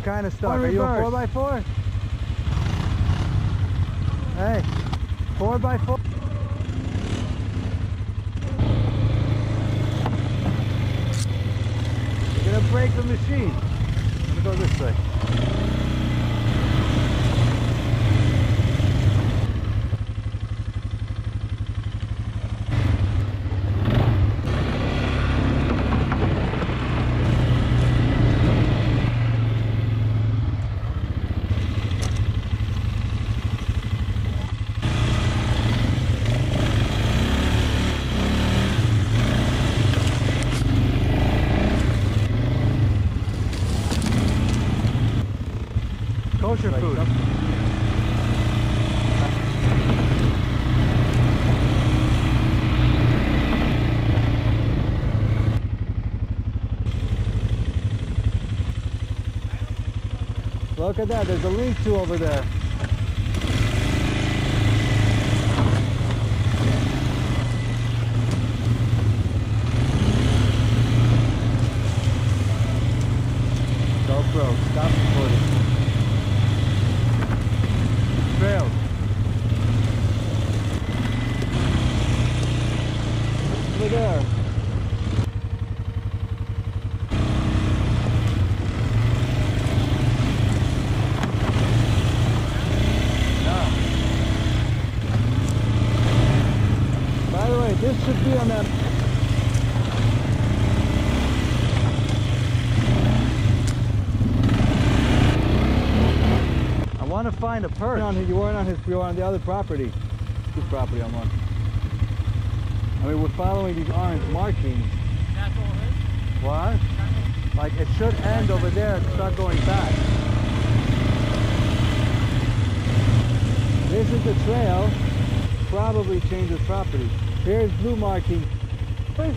What kind of stuff? Are you a 4x4? Hey, 4x4? You're gonna break the machine. I'm gonna go this way. Kosher food. Look at that, there's a lean-to over there. GoPro, stop recording. Trail. Over there. By the way, this should be on that. I want to find a perch. You weren't on his. You were on the other property. Whose property I'm on? I mean, we're following these orange markings. That's all it is? What? Like it should end over there and start going back. This is the trail. Probably changes property. Here's blue marking. Wait.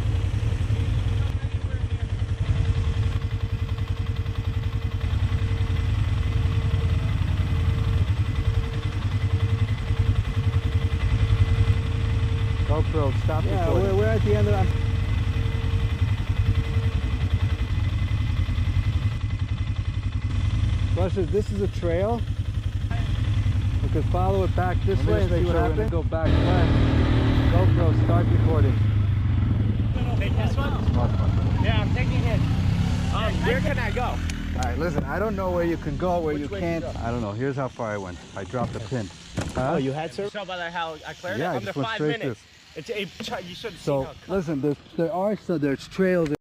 GoPro, stop recording. Yeah, we're at the end of that. Russia, this is a trail. We could follow it back this way and see what happens. Go back left. GoPro, start recording. Take this one? Yeah, I'm taking it. Where can I go? Alright, listen, I don't know where you can go, where you can't. I don't know. Here's how far I went. I dropped the pin. Oh, you had, sir? Show about how I cleared it? Yeah, I under just went 5 straight minutes. You should have So, listen, there's trails